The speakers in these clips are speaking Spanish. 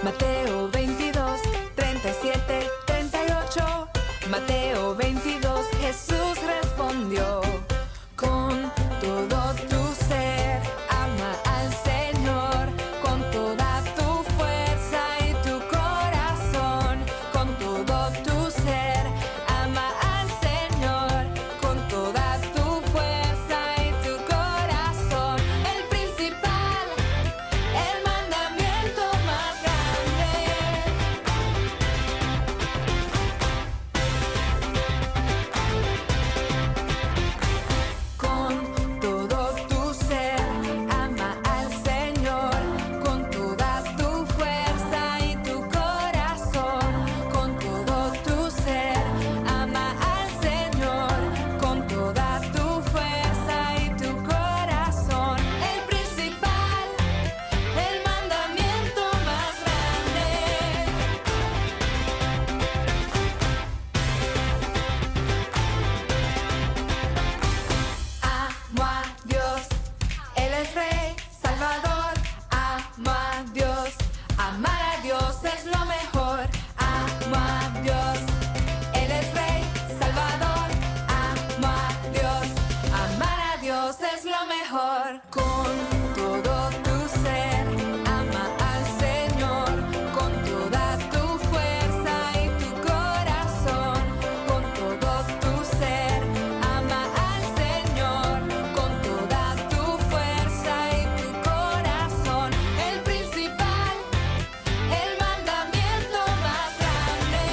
Mateo 22, 37, 38. Mateo 22, Jesús respondió: con todo tu ser, ama al Señor, con toda tu fuerza y tu corazón. Con todo tu ser, ama al Señor, con toda tu fuerza y tu corazón. El principal, el mandamiento más grande. Con todo tu ser, ama al Señor, con toda tu fuerza y tu corazón. Con todo tu ser, ama al Señor, con toda tu fuerza y tu corazón. El principal, el mandamiento más grande. Amo a Dios, Él es Rey, Salvador. Amo a Dios, amar a Dios es lo mejor. Amo a Dios, Él es Rey, Salvador. Amo a Dios, amar a Dios es lo mejor. Con todo tu ser, ama al Señor, con toda tu fuerza y tu corazón. Con todo tu ser, ama al Señor, con toda tu fuerza y tu corazón. El principal, el mandamiento más grande.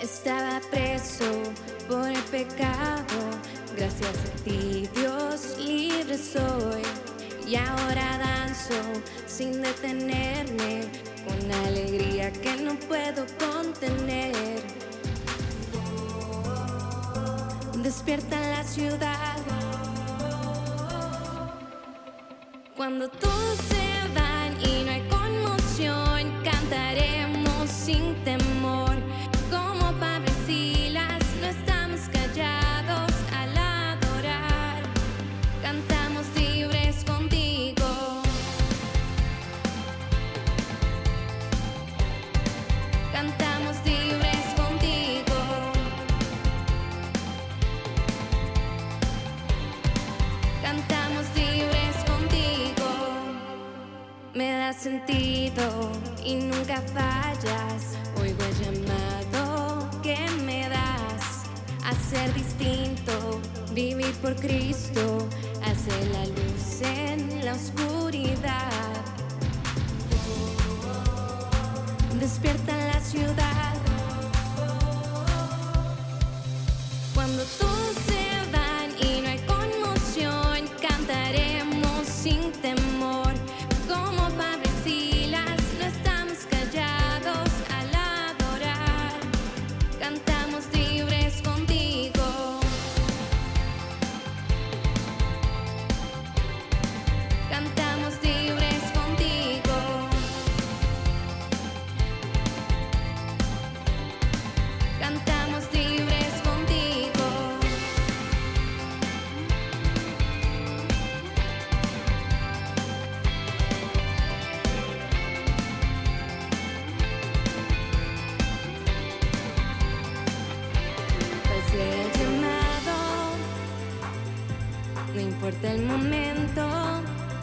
Estaba preso por el pecado, gracias a ti Dios libre soy. Y ahora danzo sin detenerme, con alegría que no puedo contener. Despierta la ciudad, cuando todos se van y no hay conmoción, cantaremos sin temor. Como Pablo y Silas, no estamos callados al adorar. Cantamos libres contigo. Cantamos libres contigo. Cantamos libres contigo. Me das sentido y nunca fallas. Oigo el llamado que me das a ser distinto, vivir por Cristo, hacer la luz en la oscuridad. Despierta la ciudad, cuando todos se van y no hay conmoción, cantaremos sin temor. Como Pablo y Silas, no estamos callados al adorar. Cantamos libres contigo. Cantamos libres contigo. Cantamos libres contigo. importa el momento,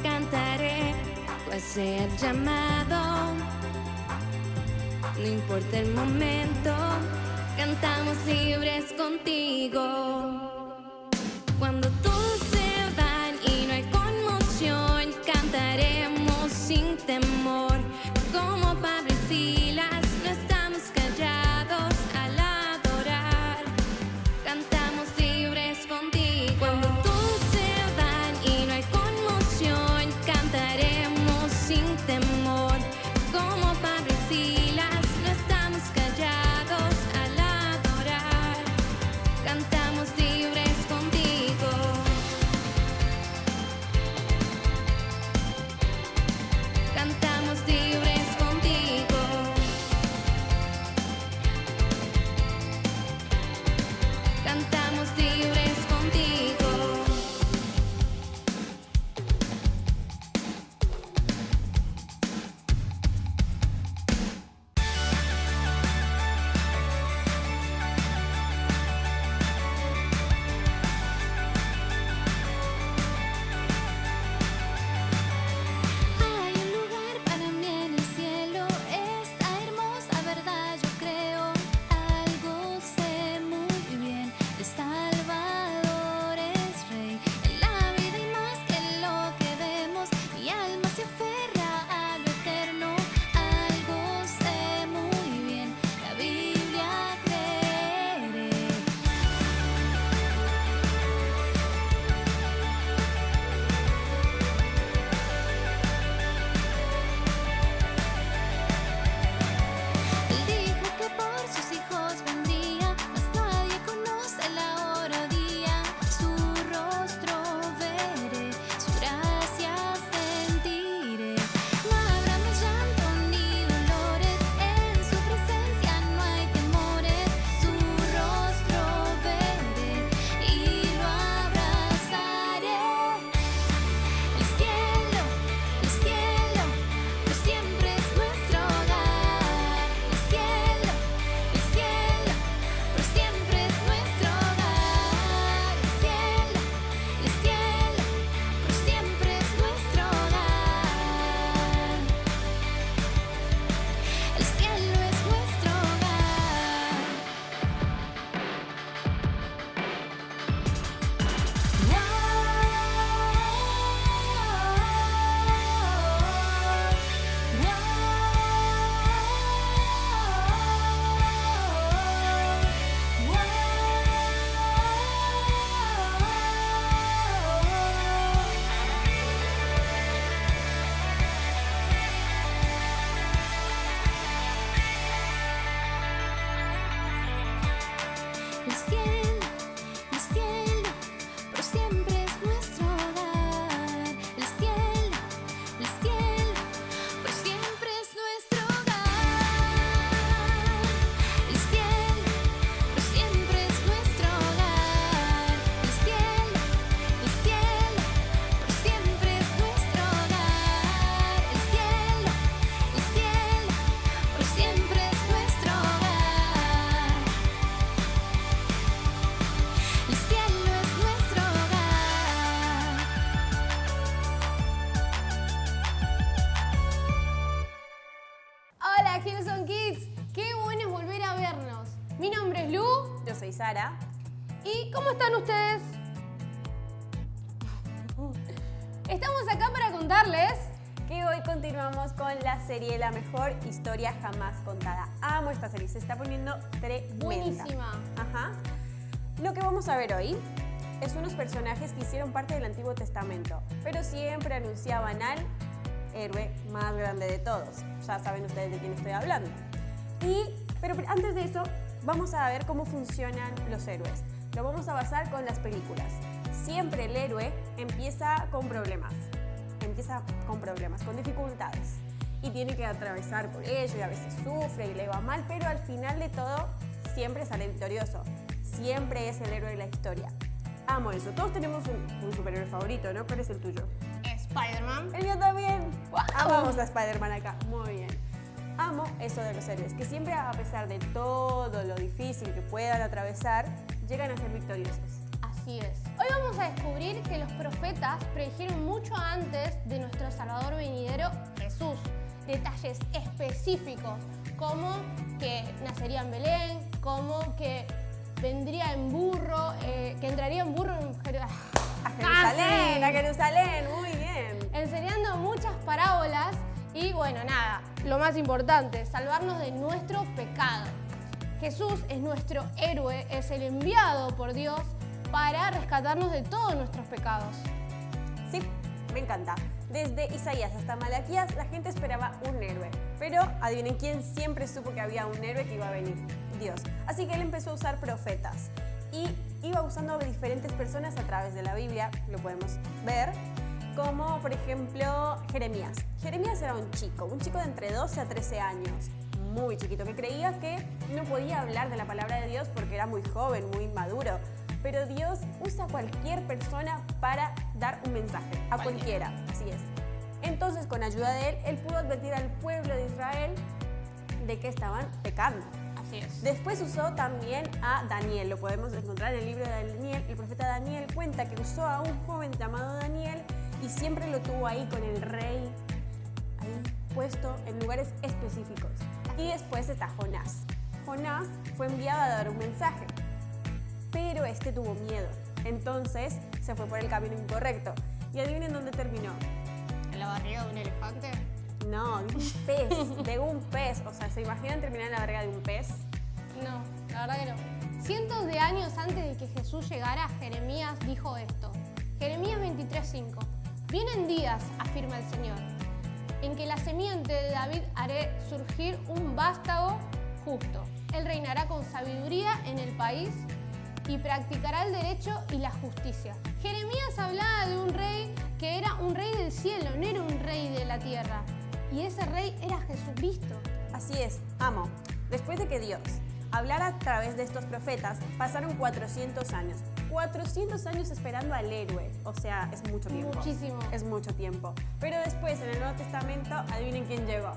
cantaré cual sea el llamado. No importa el momento, cantamos libres contigo. Cuando todos se van y no hay conmoción, cantaremos sin temor. Como Pablo y Silas, no estamos callados al adorar. Cantamos libres contigo. Cuando todos se van y no hay conmoción, cantaremos sin temor. Como Pablo y Silas, no estamos callados al adorar. Cantamos libres contigo. Cantamos libres contigo. Cantamos libres contigo. Hay un lugar para mí en el cielo, esta hermosa verdad yo creo. Algo sé muy bien, el Salvador es Rey. En la vida hay más que lo que vemos, mi alma se aferra a lo eterno. Algo sé muy bien, la Biblia creeré. Él dijo que por sus hijos vendría, mas nadie conoce la hora o día. Su rostro veré, su gracia sentiré. No habrá más llanto ni dolores, en su presencia no hay temores. Su rostro veré y lo abrazaré. El cielo, por siempre es nuestro hogar. El cielo, por siempre es nuestro hogar. El cielo, por siempre es nuestro hogar. El cielo es nuestro hogar. El cielo, por siempre es nuestro hogar. El cielo, por siempre es nuestro hogar. El cielo, por siempre es nuestro hogar. El cielo, por siempre es nuestro hogar. El cielo, por siempre es nuestro hogar. El cielo es nuestro hogar. Hola Houston Kids, qué bueno es volver a vernos. Mi nombre es Lu. Yo soy Sara. ¿Y cómo están ustedes? Estamos acá para contarles. Que hoy continuamos con la serie La mejor historia jamás contada. Amo esta serie, se está poniendo tremenda. Buenísima. Ajá. Lo que vamos a ver hoy es unos personajes que hicieron parte del Antiguo Testamento, pero siempre anunciaban al héroe más grande de todos. Ya saben ustedes de quién estoy hablando. Pero antes de eso, vamos a ver cómo funcionan los héroes. Lo vamos a basar con las películas. Siempre el héroe empieza con problemas, con dificultades. Y tiene que atravesar por ello y a veces sufre y le va mal, pero al final de todo siempre sale victorioso. Siempre es el héroe de la historia. Amo eso. Todos tenemos un superhéroe favorito, ¿no? ¿Cuál es el tuyo? Spider-Man. El mío también. ¡Wow! Amamos a Spider-Man acá. Muy bien. Amo eso de los héroes, que siempre a pesar de todo lo difícil que puedan atravesar, llegan a ser victoriosos. Así es. Hoy vamos a descubrir que los profetas predijeron mucho antes de nuestro Salvador venidero, Jesús. Detalles específicos, como que nacería en Belén, como que vendría en burro, que entraría en burro en A Jerusalén, muy bien. enseñando muchas parábolas y bueno, nada, lo más importante, salvarnos de nuestro pecado. Jesús es nuestro héroe, es el enviado por Dios para rescatarnos de todos nuestros pecados. Sí, me encanta. Desde Isaías hasta Malaquías la gente esperaba un héroe, pero adivinen quién siempre supo que había un héroe que iba a venir, Dios. Así que él empezó a usar profetas y iba usando diferentes personas a través de la Biblia, lo podemos ver, como por ejemplo Jeremías. Jeremías era un chico de entre 12 a 13 años, muy chiquito, que creía que no podía hablar de la palabra de Dios porque era muy joven, muy maduro. Pero Dios usa a cualquier persona para dar un mensaje, a cualquiera, así es. Entonces, con ayuda de él pudo advertir al pueblo de Israel de que estaban pecando. Así es. Después usó también a Daniel, lo podemos encontrar en el libro de Daniel. El profeta Daniel cuenta que usó a un joven llamado Daniel y siempre lo tuvo ahí con el rey, ahí puesto en lugares específicos. Y después está Jonás. Jonás fue enviado a dar un mensaje, pero este tuvo miedo. Entonces se fue por el camino incorrecto. Y adivinen dónde terminó. ¿En la barriga de un elefante? No, de un pez, de un pez. O sea, ¿se imaginan terminar en la barriga de un pez? No, la verdad que no. Cientos de años antes de que Jesús llegara, Jeremías dijo esto. Jeremías 23:5. Vienen días, afirma el Señor, en que la semiente de David haré surgir un vástago justo. Él reinará con sabiduría en el país y practicará el derecho y la justicia. Jeremías hablaba de un rey que era un rey del cielo, no era un rey de la tierra. Y ese rey era Jesucristo. Así es, amo. Después de que Dios hablara a través de estos profetas, pasaron 400 años. 400 años esperando al héroe. O sea, es mucho tiempo. Muchísimo. Es mucho tiempo. Pero después, en el Nuevo Testamento, adivinen quién llegó.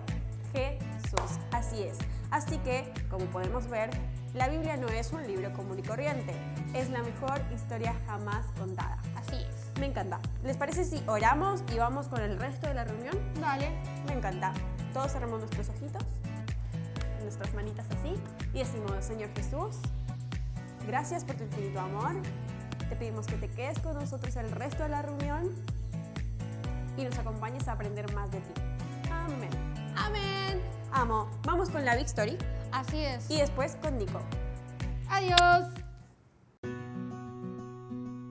Jesús. Así es. Así que, como podemos ver, la Biblia no es un libro común y corriente. Es la mejor historia jamás contada. Así es. Me encanta. ¿Les parece si oramos y vamos con el resto de la reunión? Dale. Me encanta. Todos cerramos nuestros ojitos, nuestras manitas así, y decimos: Señor Jesús, gracias por tu infinito amor. Te pedimos que te quedes con nosotros el resto de la reunión y nos acompañes a aprender más de ti. Amén. Amén. Amo. Vamos con la Big Story Así es. y después con Nico. Adiós.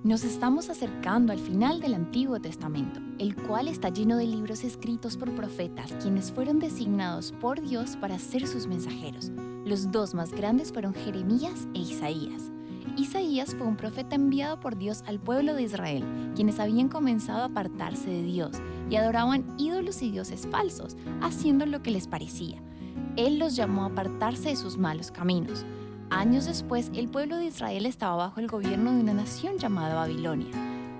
Nos estamos acercando al final del Antiguo Testamento, el cual está lleno de libros escritos por profetas, quienes fueron designados por Dios para ser sus mensajeros. Los dos más grandes fueron Jeremías e Isaías. Isaías fue un profeta enviado por Dios al pueblo de Israel, quienes habían comenzado a apartarse de Dios y adoraban ídolos y dioses falsos, haciendo lo que les parecía. Él los llamó a apartarse de sus malos caminos. Años después, el pueblo de Israel estaba bajo el gobierno de una nación llamada Babilonia.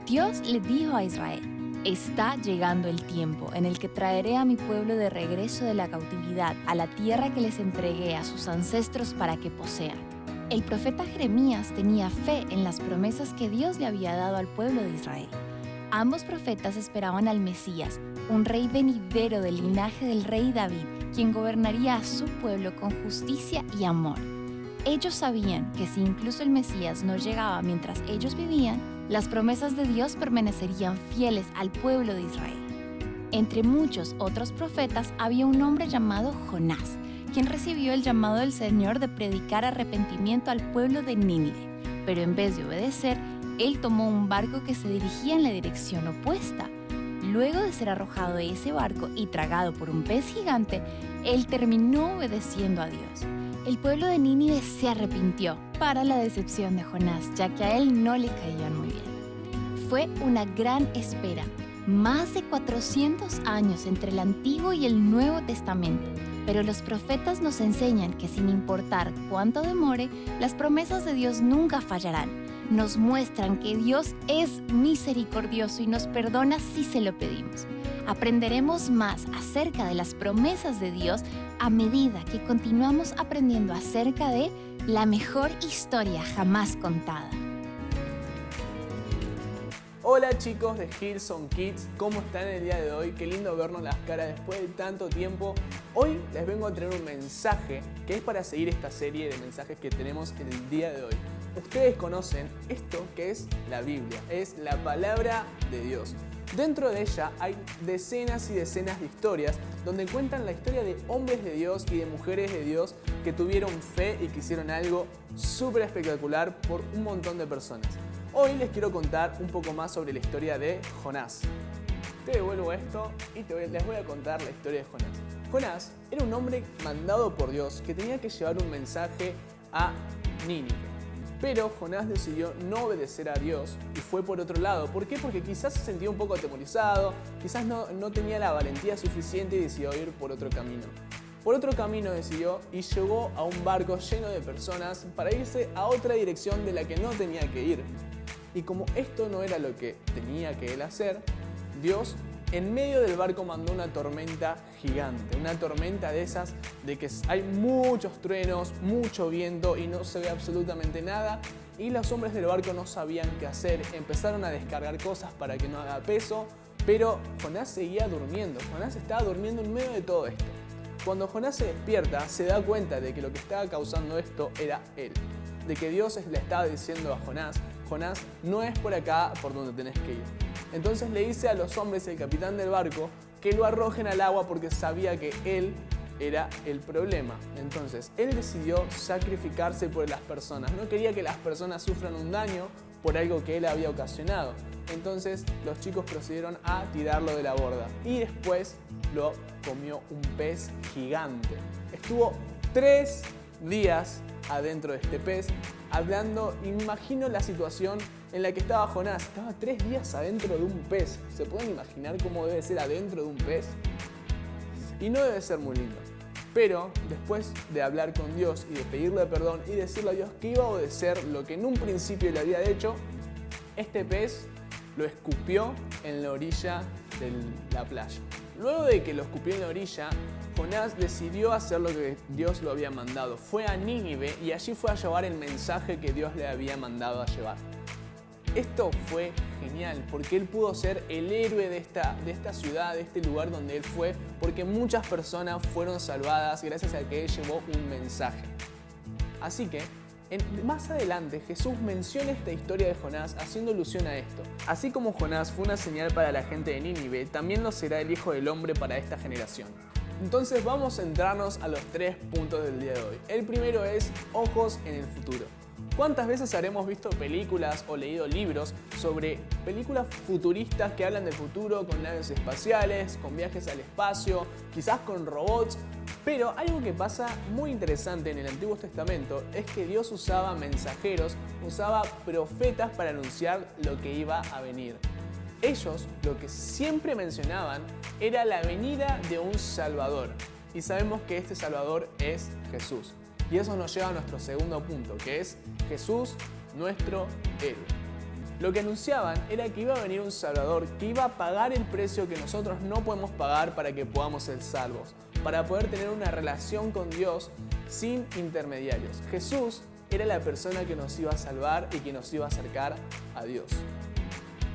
Dios le dijo a Israel: está llegando el tiempo en el que traeré a mi pueblo de regreso de la cautividad a la tierra que les entregué a sus ancestros para que posean. El profeta Jeremías tenía fe en las promesas que Dios le había dado al pueblo de Israel. Ambos profetas esperaban al Mesías, un rey venidero del linaje del rey David, quien gobernaría a su pueblo con justicia y amor. Ellos sabían que si incluso el Mesías no llegaba mientras ellos vivían, las promesas de Dios permanecerían fieles al pueblo de Israel. Entre muchos otros profetas había un hombre llamado Jonás, quien recibió el llamado del Señor de predicar arrepentimiento al pueblo de Nínive. Pero en vez de obedecer, él tomó un barco que se dirigía en la dirección opuesta. Luego de ser arrojado de ese barco y tragado por un pez gigante, él terminó obedeciendo a Dios. El pueblo de Nínive se arrepintió para la decepción de Jonás, ya que a él no le caían muy bien. Fue una gran espera, más de 400 años entre el Antiguo y el Nuevo Testamento, pero los profetas nos enseñan que sin importar cuánto demore, las promesas de Dios nunca fallarán. Nos muestran que Dios es misericordioso y nos perdona si se lo pedimos. Aprenderemos más acerca de las promesas de Dios a medida que continuamos aprendiendo acerca de la mejor historia jamás contada. Hola chicos de Hillsong Kids, ¿cómo están el día de hoy? Qué lindo vernos las caras después de tanto tiempo. Hoy les vengo a traer un mensaje que es para seguir esta serie de mensajes que tenemos en el día de hoy. Ustedes conocen esto que es la Biblia, es la palabra de Dios. Dentro de ella hay decenas y decenas de historias donde cuentan la historia de hombres de Dios y de mujeres de Dios que tuvieron fe y que hicieron algo súper espectacular por un montón de personas. Hoy les quiero contar un poco más sobre la historia de Jonás. Te devuelvo esto y les voy a contar la historia de Jonás. Jonás era un hombre mandado por Dios que tenía que llevar un mensaje a Nínive. Pero Jonás decidió no obedecer a Dios y fue por otro lado. ¿Por qué? Porque quizás se sentía un poco atemorizado, quizás no tenía la valentía suficiente y decidió ir por otro camino. Por otro camino decidió y llegó a un barco lleno de personas para irse a otra dirección de la que no tenía que ir. Y como esto no era lo que tenía que él hacer, Dios en medio del barco mandó una tormenta gigante, una tormenta de esas de que hay muchos truenos, mucho viento y no se ve absolutamente nada. Y los hombres del barco no sabían qué hacer, empezaron a descargar cosas para que no haga peso, pero Jonás seguía durmiendo, Jonás estaba durmiendo en medio de todo esto. Cuando Jonás se despierta, se da cuenta de que lo que estaba causando esto era él, de que Dios le estaba diciendo a Jonás, Jonás, no es por acá por donde tenés que ir. Entonces le dice a los hombres, el capitán del barco, que lo arrojen al agua porque sabía que él era el problema. Entonces él decidió sacrificarse por las personas. No quería que las personas sufran un daño por algo que él había ocasionado. Entonces los chicos procedieron a tirarlo de la borda y después lo comió un pez gigante. Estuvo 3 días adentro de este pez, hablando, imagino la situación en la que estaba Jonás. Estaba 3 días adentro de un pez. ¿Se pueden imaginar cómo debe ser adentro de un pez? Y no debe ser muy lindo. Pero después de hablar con Dios y de pedirle perdón y decirle a Dios que iba a obedecer lo que en un principio le había hecho, este pez lo escupió en la orilla de la playa. Luego de que lo escupió en la orilla, Jonás decidió hacer lo que Dios lo había mandado. Fue a Nínive y allí fue a llevar el mensaje que Dios le había mandado a llevar. Esto fue genial porque él pudo ser el héroe de esta ciudad, de este lugar donde él fue, porque muchas personas fueron salvadas gracias a que él llevó un mensaje. Así que, más adelante Jesús menciona esta historia de Jonás haciendo alusión a esto. Así como Jonás fue una señal para la gente de Nínive, también lo será el Hijo del Hombre para esta generación. Entonces vamos a centrarnos a los 3 puntos del día de hoy. El primero es ojos en el futuro. ¿Cuántas veces habremos visto películas o leído libros sobre películas futuristas que hablan del futuro con naves espaciales, con viajes al espacio, quizás con robots? Pero algo que pasa muy interesante en el Antiguo Testamento es que Dios usaba mensajeros, usaba profetas para anunciar lo que iba a venir. Ellos lo que siempre mencionaban era la venida de un Salvador. Y sabemos que este Salvador es Jesús. Y eso nos lleva a nuestro segundo punto, que es Jesús, nuestro héroe. Lo que anunciaban era que iba a venir un Salvador, que iba a pagar el precio que nosotros no podemos pagar para que podamos ser salvos, para poder tener una relación con Dios sin intermediarios. Jesús era la persona que nos iba a salvar y que nos iba a acercar a Dios.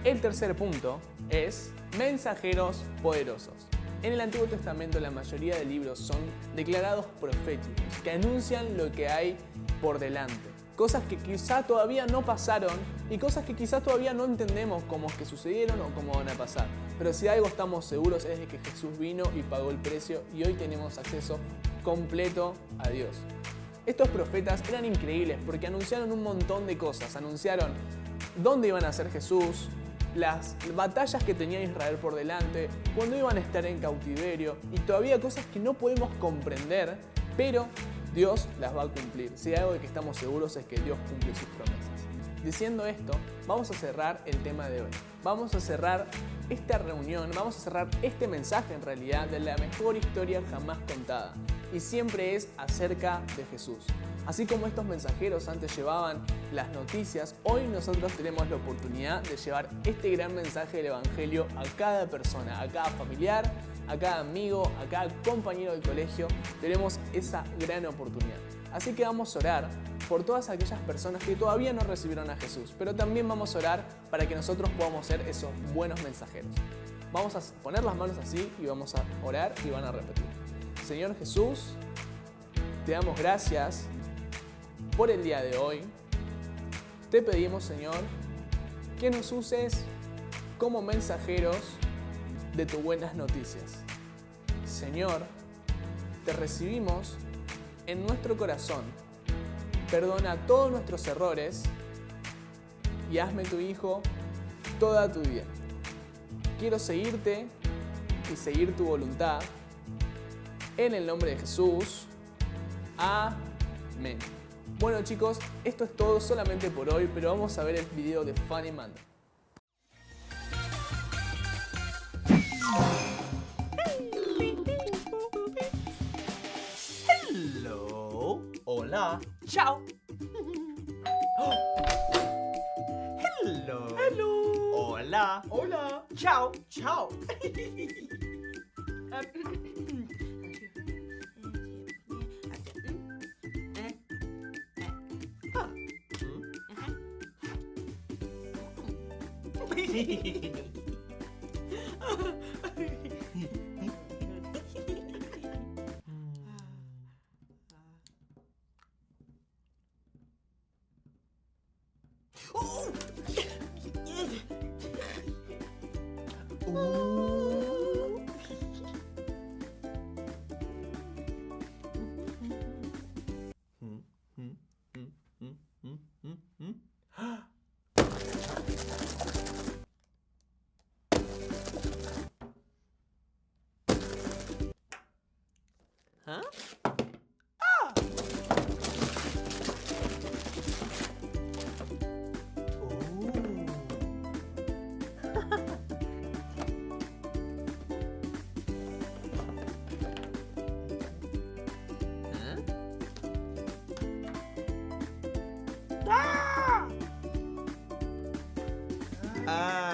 El tercer punto es mensajeros poderosos. En el Antiguo Testamento la mayoría de libros son declarados proféticos, que anuncian lo que hay por delante. Cosas que quizá todavía no pasaron y cosas que quizá todavía no entendemos cómo es que sucedieron o cómo van a pasar. Pero si algo estamos seguros es de que Jesús vino y pagó el precio y hoy tenemos acceso completo a Dios. Estos profetas eran increíbles porque anunciaron un montón de cosas. Anunciaron dónde iban a ser Jesús, las batallas que tenía Israel por delante, cuando iban a estar en cautiverio y todavía cosas que no podemos comprender, pero Dios las va a cumplir. Si hay algo de que estamos seguros es que Dios cumple sus promesas. Diciendo esto, vamos a cerrar el tema de hoy. Vamos a cerrar esta reunión, vamos a cerrar este mensaje en realidad de la mejor historia jamás contada. Y siempre es acerca de Jesús. Así como estos mensajeros antes llevaban las noticias, hoy nosotros tenemos la oportunidad de llevar este gran mensaje del Evangelio a cada persona, a cada familiar, a cada amigo, a cada compañero del colegio. Tenemos esa gran oportunidad. Así que vamos a orar por todas aquellas personas que todavía no recibieron a Jesús, pero también vamos a orar para que nosotros podamos ser esos buenos mensajeros. Vamos a poner las manos así y vamos a orar y van a repetir. Señor Jesús, te damos gracias por el día de hoy. Te pedimos, Señor, que nos uses como mensajeros de tus buenas noticias. Señor, te recibimos en nuestro corazón. Perdona todos nuestros errores y hazme tu hijo toda tu vida. Quiero seguirte y seguir tu voluntad. En el nombre de Jesús. Amén. Bueno chicos, esto es todo solamente por hoy, pero vamos a ver el video de Funny Monday. Hello. Hola. Chao. Hello. Hello. Hola. Hola. Chao. Chao. Huh? Ah!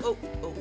oh, oh.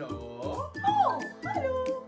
Hello. Oh, hello.